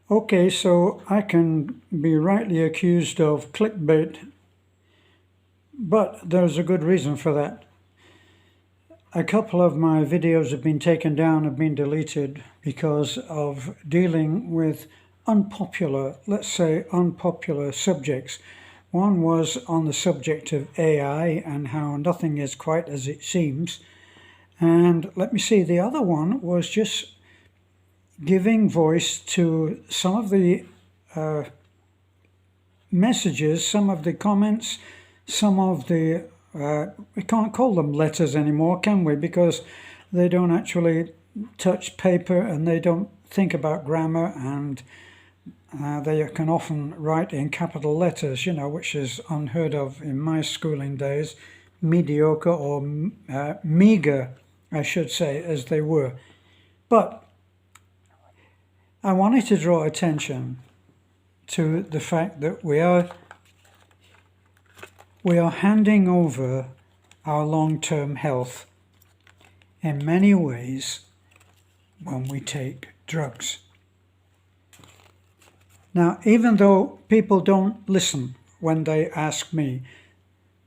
Okay, so I can be rightly accused of clickbait, but there's a good reason for that. A couple of my videos have been taken down, have been deleted because of dealing with unpopular, let's say unpopular subjects. One was on the subject of AI and how nothing is quite as it seems. And let me see, the other one was just giving voice to some of the messages, some of the comments, some of the, we can't call them letters anymore, can we? Because they don't actually touch paper and they don't think about grammar, and they can often write in capital letters, which is unheard of in my schooling days. Mediocre or meager, I should say, as they were. But I wanted to draw attention to the fact that we are handing over our long-term health in many ways when we take drugs. Now, even though people don't listen when they ask me,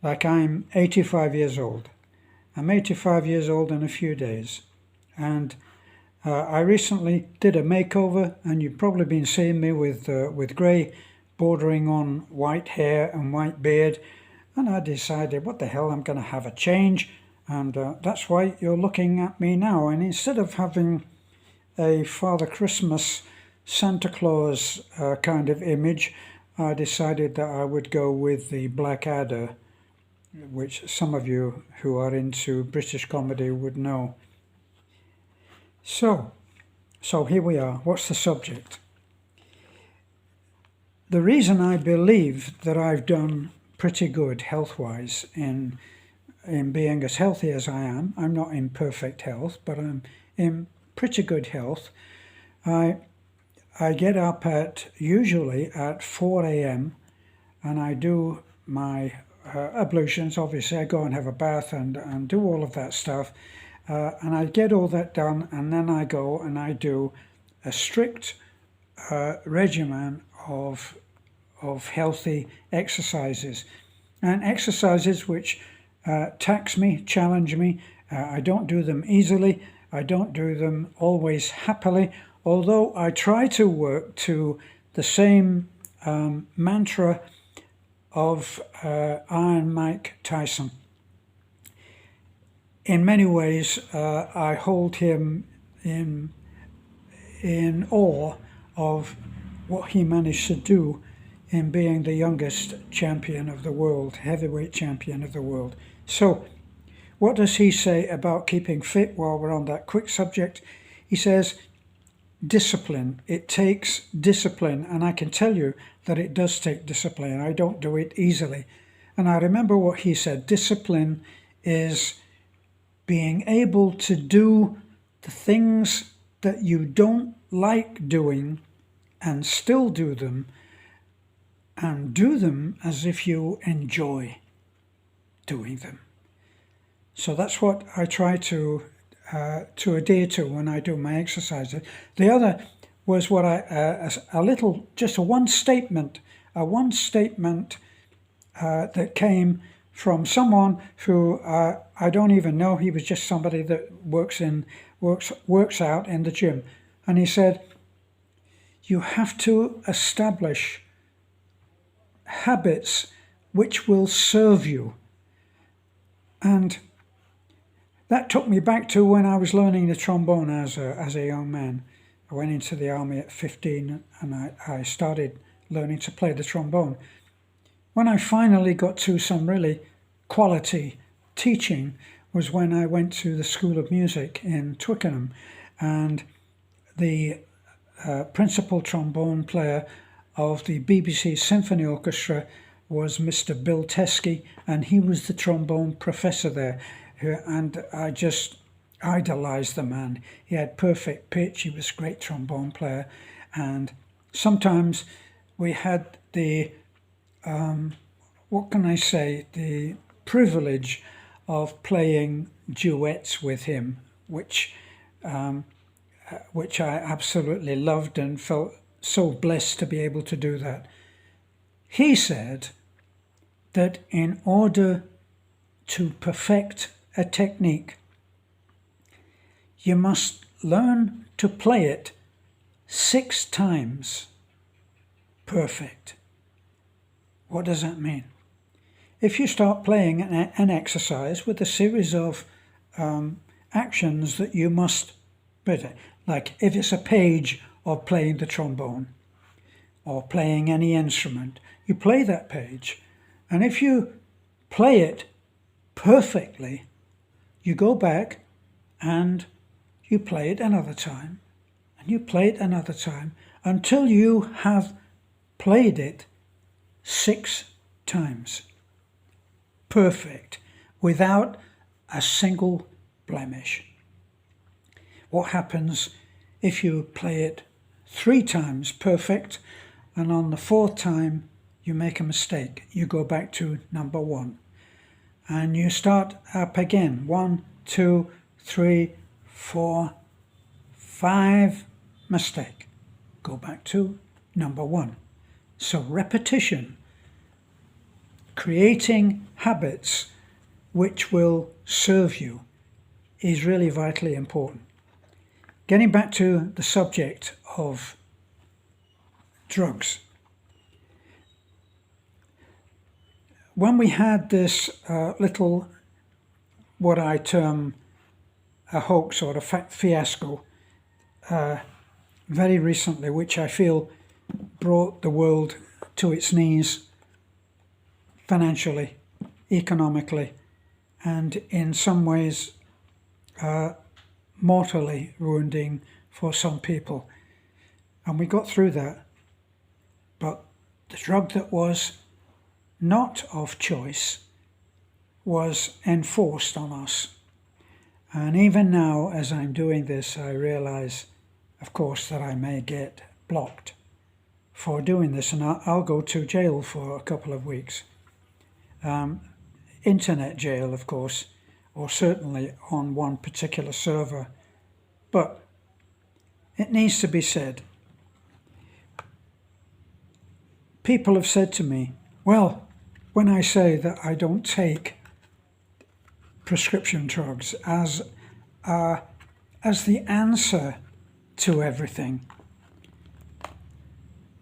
like I'm 85 years old. I'm 85 years old in a few days. And I recently did a makeover, and you've probably been seeing me with grey bordering on white hair and white beard. And I decided, what the hell, I'm going to have a change. And that's why you're looking at me now. And instead of having a Father Christmas, Santa Claus kind of image, I decided that I would go with the Black Adder, which some of you who are into British comedy would know. So here we are. What's the subject? The reason I believe that I've done pretty good health-wise in being as healthy as I am, I'm not in perfect health, but I'm in pretty good health. I get up usually at 4 a.m. and I do my ablutions. Obviously, I go and have a bath and do all of that stuff. And I get all that done, and then I go and I do a strict regimen of healthy exercises. And exercises which tax me, challenge me. I don't do them easily. I don't do them always happily, although I try to work to the same mantra of Iron Mike Tyson. In many ways, I hold him in awe of what he managed to do in being the youngest champion of the world, heavyweight champion of the world. So, what does he say about keeping fit while we're on that quick subject? He says, discipline. It takes discipline, and I can tell you that it does take discipline. I don't do it easily. And I remember what he said, discipline is being able to do the things that you don't like doing and still do them, and do them as if you enjoy doing them. So that's what I try to adhere to when I do my exercises. The other was what just a one statement that came from someone who I don't even know. He was just somebody that works out in the gym. And he said, you have to establish habits which will serve you. And that took me back to when I was learning the trombone as a young man. I went into the army at 15 and I started learning to play the trombone. When I finally got to some really quality teaching was when I went to the School of Music in Twickenham, and the principal trombone player of the BBC Symphony Orchestra was Mr. Bill Teskey, and he was the trombone professor there. And I just idolized the man. He had perfect pitch. He was a great trombone player. And sometimes we had the, the privilege of playing duets with him, which I absolutely loved and felt so blessed to be able to do that. He said that in order to perfect a technique, you must learn to play it 6 times perfect. What does that mean? If you start playing an exercise with a series of actions that you must, like if it's a page of playing the trombone or playing any instrument, you play that page, and if you play it perfectly, you go back and you play it another time, and you play it another time until you have played it 6 times. Perfect, without a single blemish. What happens if you play it 3 times perfect, and on the 4th time you make a mistake? You go back to number 1 and you start up again. 1, 2, 3, 4, 5, mistake. Go back to number 1. So repetition, creating habits which will serve you, is really vitally important. Getting back to the subject of drugs. When we had this little, what I term a hoax or a fiasco, very recently, which I feel brought the world to its knees financially, economically, and in some ways mortally wounding for some people. And we got through that. But the drug that was not of choice was enforced on us. And even now, as I'm doing this, I realize, of course, that I may get blocked for doing this, and I'll go to jail for a couple of weeks. Internet jail, of course, or certainly on one particular server. But it needs to be said. People have said to me, well, when I say that I don't take prescription drugs as the answer to everything,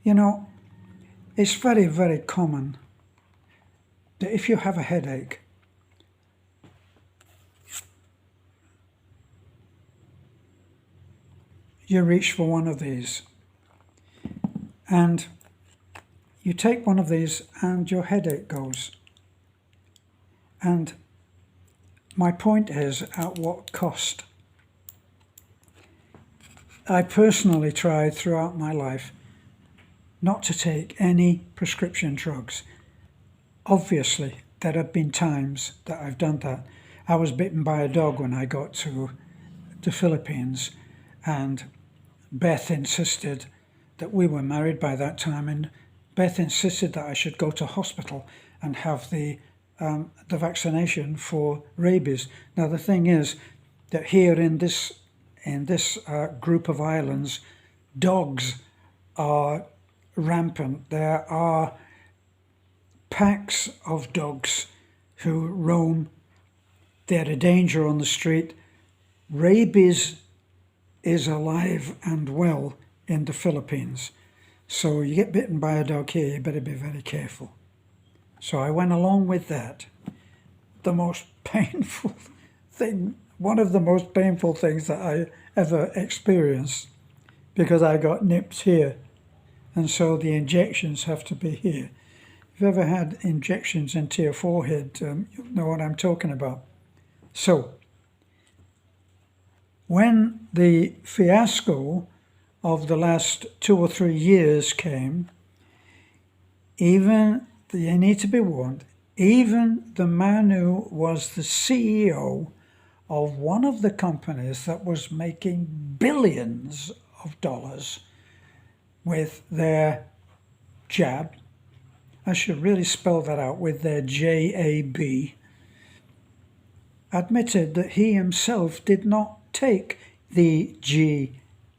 you know, it's very, very common that if you have a headache, you reach for one of these, and you take one of these and your headache goes. And my point is, at what cost? I personally tried throughout my life not to take any prescription drugs. Obviously, there have been times that I've done that. I was bitten by a dog when I got to the Philippines, and Beth insisted that we were married by that time, and Beth insisted that I should go to hospital and have the vaccination for rabies. Now the thing is that here in this group of islands, dogs are rampant. There are packs of dogs who roam. They're a danger on the street. Rabies is alive and well in the Philippines. So you get bitten by a dog here, you better be very careful. So I went along with that. The most painful thing, one of the most painful things that I ever experienced, because I got nipped here, and so the injections have to be here. If you've ever had injections into your forehead, you'll know what I'm talking about. So, when the fiasco of the last 2 or 3 years came, even, you need to be warned, even the man who was the CEO of one of the companies that was making billions of dollars with their jab, I should really spell that out, with their JAB, admitted that he himself did not take the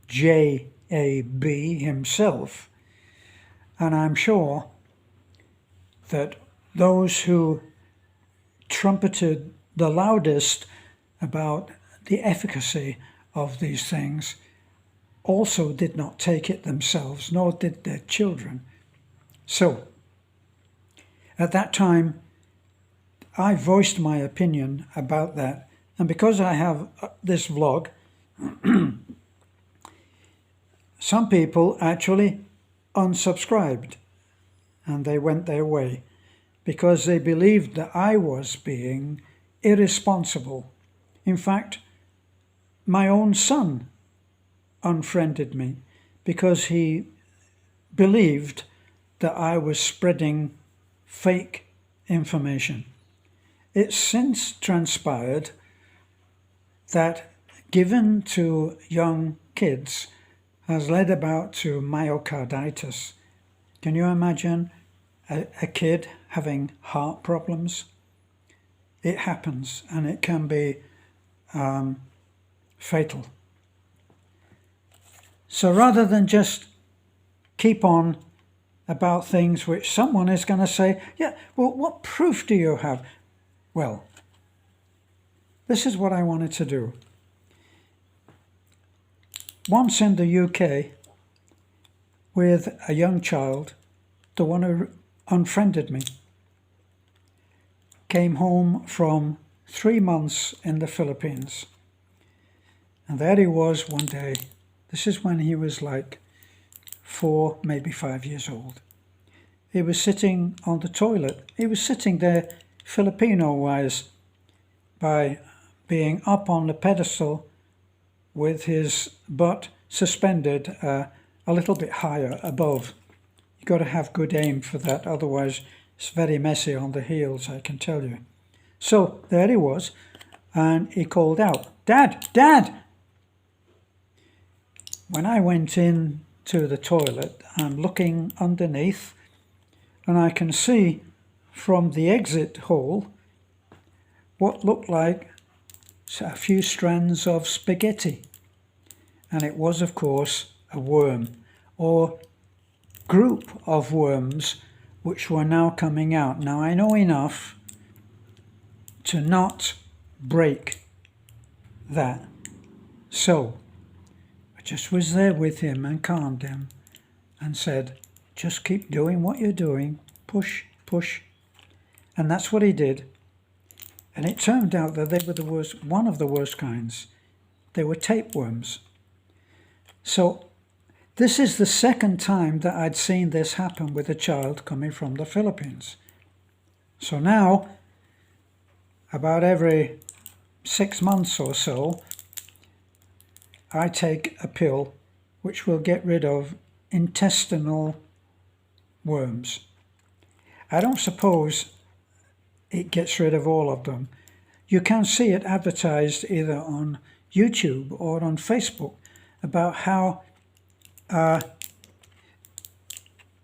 JAB. himself. And I'm sure that those who trumpeted the loudest about the efficacy of these things also did not take it themselves, nor did their children. So, at that time, I voiced my opinion about that. And because I have this vlog, some people actually unsubscribed and they went their way because they believed that I was being irresponsible. In fact, my own son unfriended me because he believed that I was spreading fake information. It's since transpired that given to young kids has led about to myocarditis. Can you imagine a kid having heart problems? It happens, and it can be fatal. So rather than just keep on about things which someone is going to say, yeah, well, what proof do you have? Well, this is what I wanted to do. Once in the UK, with a young child, the one who unfriended me, came home from 3 months in the Philippines. And there he was one day. This is when he was like 4, maybe 5 years old. He was sitting on the toilet. He was sitting there Filipino-wise by being up on the pedestal with his butt suspended a little bit higher above. You've got to have good aim for that, otherwise it's very messy on the heels, I can tell you. So there he was, and he called out, "Dad, Dad!" When I went in to the toilet, I'm looking underneath, and I can see from the exit hole what looked like a few strands of spaghetti. And it was, of course, a worm, or group of worms, which were now coming out. Now, I know enough to not break that. So, I just was there with him and calmed him and said, just keep doing what you're doing. Push, push. And that's what he did. And it turned out that they were the worst, one of the worst kinds. They were tapeworms. So this is the second time that I'd seen this happen with a child coming from the Philippines. So now, about every 6 months or so, I take a pill which will get rid of intestinal worms. I don't suppose it gets rid of all of them. You can see it advertised either on YouTube or on Facebook about how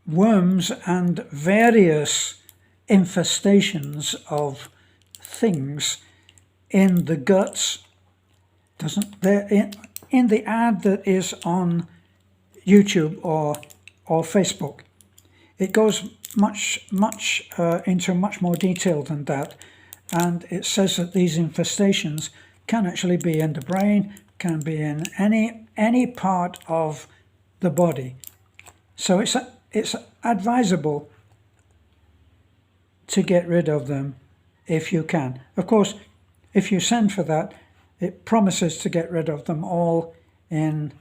worms and various infestations of things in the guts in the ad that is on YouTube or Facebook. It goes into much more detail than that, and it says that these infestations can actually be in the brain, can be in any part of the body. So it's advisable to get rid of them if you can. Of course, if you send for that, it promises to get rid of them all in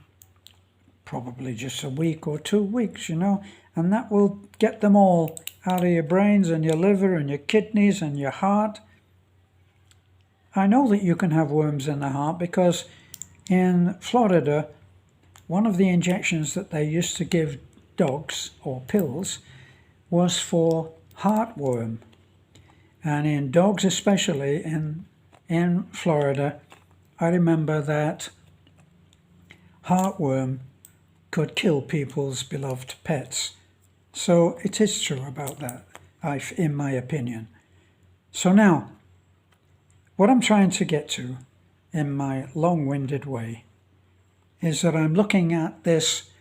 probably just a week or 2 weeks, you know, and that will get them all out of your brains and your liver and your kidneys and your heart. I know that you can have worms in the heart because in Florida, one of the injections that they used to give dogs, or pills, was for heartworm. And in dogs especially, in Florida, I remember that heartworm could kill people's beloved pets. So it is true about that, in my opinion. So now, what I'm trying to get to in my long-winded way is that I'm looking at this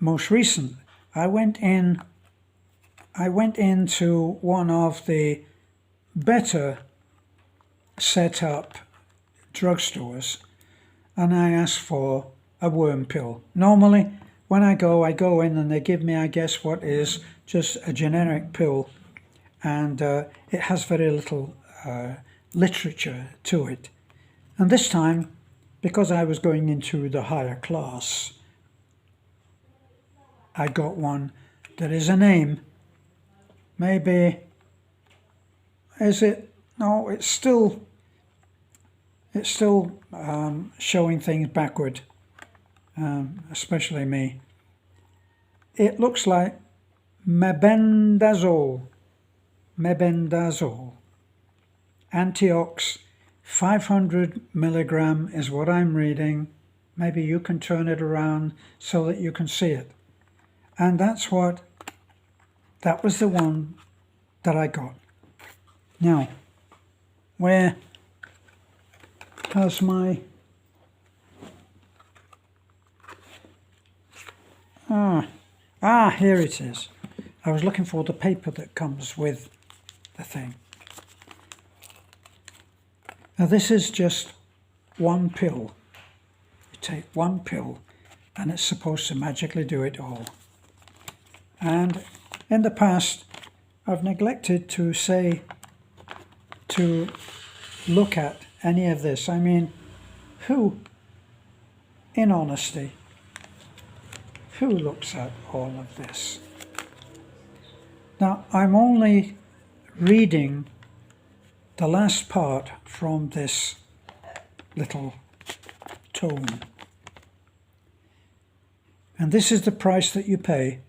most recent, I went into one of the better set up drugstores and I asked for a worm pill. Normally when I go in and they give me, I guess, what is just a generic pill, and it has very little literature to it. And this time, because I was going into the higher class, I got one that is a name. Maybe, is it? No, it's still showing things backward, especially me. It looks like mebendazole. Antiox 500 milligram is what I'm reading. Maybe you can turn it around so that you can see it. And that was the one that I got. Now, where has my... here it is. I was looking for the paper that comes with the thing. Now this is just one pill. You take one pill and it's supposed to magically do it all. And in the past, I've neglected to look at any of this. I mean, who, in honesty, who looks at all of this? Now, I'm only reading the last part from this little tome. And this is the price that you pay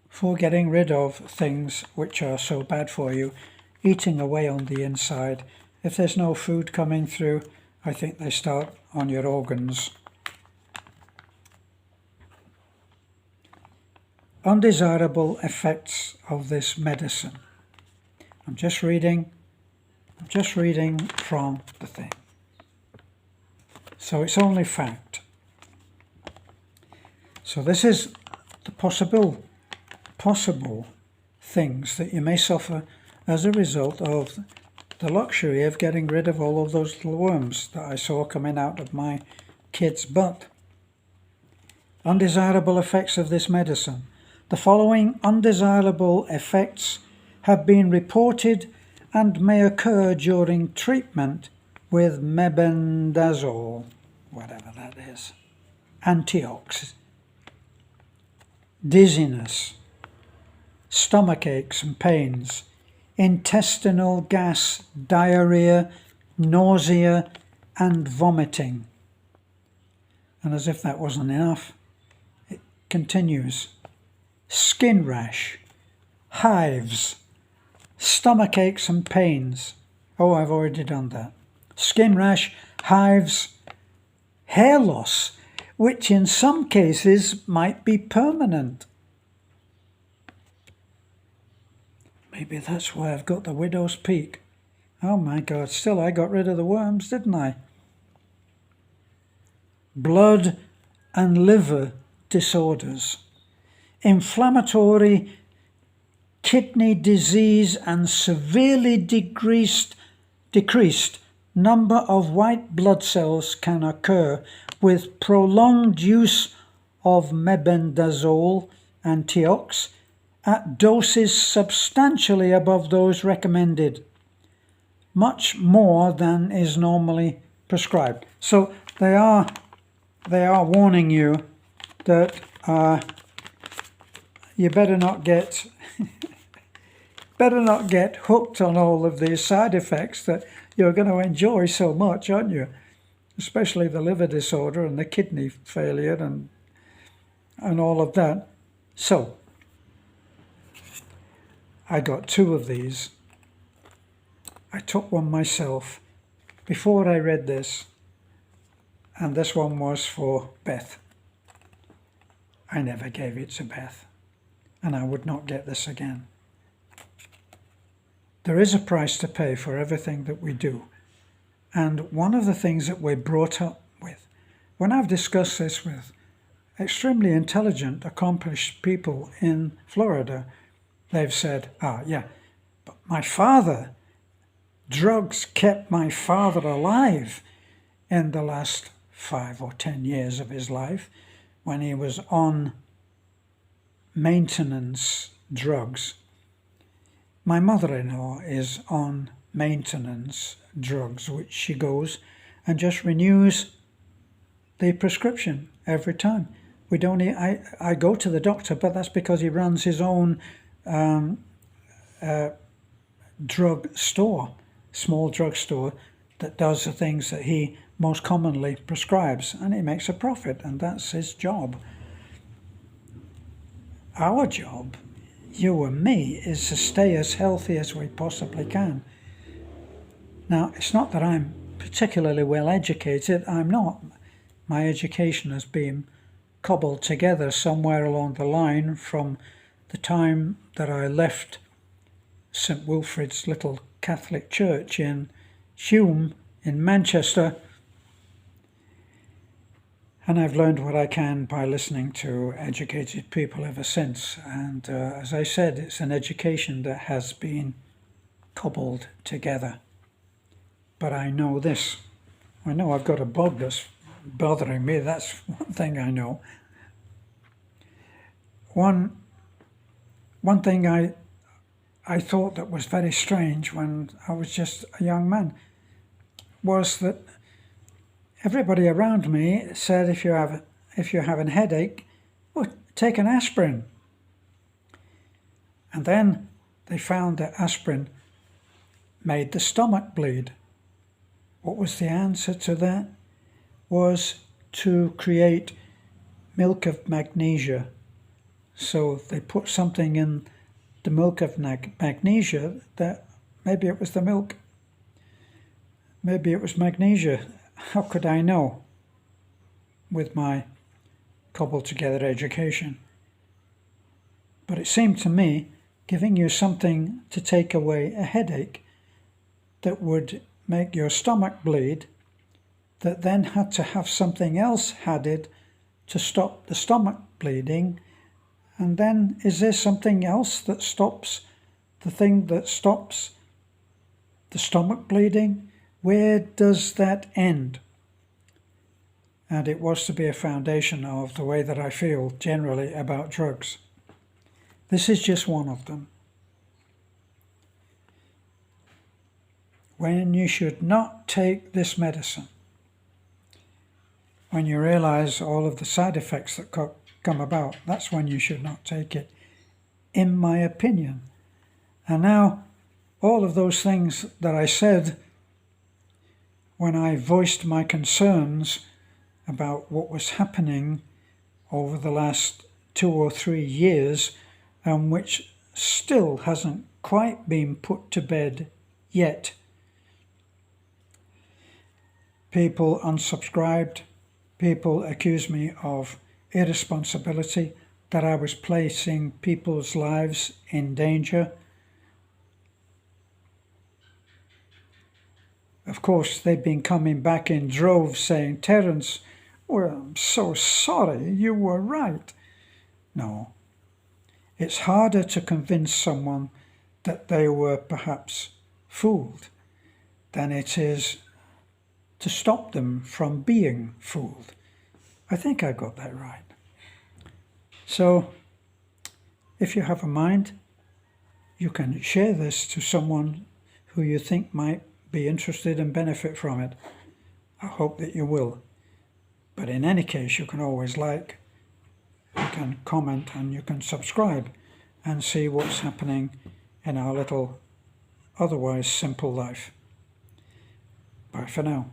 for getting rid of things which are so bad for you, eating away on the inside. If there's no food coming through, I think they start on your organs. Undesirable effects of this medicine. I'm just reading from the thing. So it's only fact. So this is the possible things that you may suffer as a result of the luxury of getting rid of all of those little worms that I saw coming out of my kid's butt. Undesirable effects of this medicine. The following undesirable effects have been reported and may occur during treatment with mebendazole, whatever that is. Antiox. Dizziness, stomach aches and pains, intestinal gas, diarrhea, nausea and vomiting. And as if that wasn't enough, it continues. Skin rash, hives, stomach aches and pains. Oh, I've already done that. Skin rash, hives, hair loss, which in some cases might be permanent. Maybe that's why I've got the widow's peak. Oh my God, still I got rid of the worms, didn't I? Blood and liver disorders. Inflammatory kidney disease and severely decreased number of white blood cells can occur with prolonged use of mebendazole Antiox at doses substantially above those recommended, much more than is normally prescribed. So they are warning you that you better not get hooked on all of these side effects that you're going to enjoy so much, aren't you? Especially the liver disorder and the kidney failure and all of that. So I got 2 of these. I took one myself before I read this, and this one was for Beth. I never gave it to Beth, and I would not get this again. There is a price to pay for everything that we do. And one of the things that we're brought up with, when I've discussed this with extremely intelligent, accomplished people in Florida. They've said, yeah, but my father, drugs kept my father alive in the last 5 or 10 years of his life when he was on maintenance drugs. My mother-in-law is on maintenance drugs, which she goes and just renews the prescription every time. We don't. I go to the doctor, but that's because he runs his own drug store, small drug store that does the things that he most commonly prescribes, and he makes a profit, and that's his job. Our job, you and me, is to stay as healthy as we possibly can. Now, it's not that I'm particularly well educated. I'm not. My education has been cobbled together somewhere along the line from the time that I left St Wilfrid's little Catholic church in Hume in Manchester, and I've learned what I can by listening to educated people ever since. And as I said, it's an education that has been cobbled together. But I know this. I know I've got a bug that's bothering me. That's one thing I know. One thing I thought that was very strange when I was just a young man was that everybody around me said, if you're having a headache, well, take an aspirin. And then they found that aspirin made the stomach bleed. What was the answer to that? Was to create milk of magnesia. So they put something in the milk of magnesia that maybe it was the milk. Maybe it was magnesia. How could I know with my cobbled together education? But it seemed to me giving you something to take away a headache that would make your stomach bleed, that then had to have something else added to stop the stomach bleeding. And then is there something else that stops the thing that stops the stomach bleeding? Where does that end? And it was to be a foundation of the way that I feel generally about drugs. This is just one of them. When you should not take this medicine, when you realize all of the side effects that come about, that's when you should not take it, in my opinion. And now, all of those things that I said when I voiced my concerns about what was happening over the last 2 or 3 years, and which still hasn't quite been put to bed yet. People unsubscribed, people accused me of irresponsibility, that I was placing people's lives in danger. Of course, they've been coming back in droves saying, Terence, well, I'm so sorry, you were right. No, it's harder to convince someone that they were perhaps fooled than it is to stop them from being fooled. I think I got that right. So, if you have a mind, you can share this to someone who you think might be interested and benefit from it. I hope that you will. But in any case, you can always like, you can comment, and you can subscribe and see what's happening in our little, otherwise simple life. Bye for now.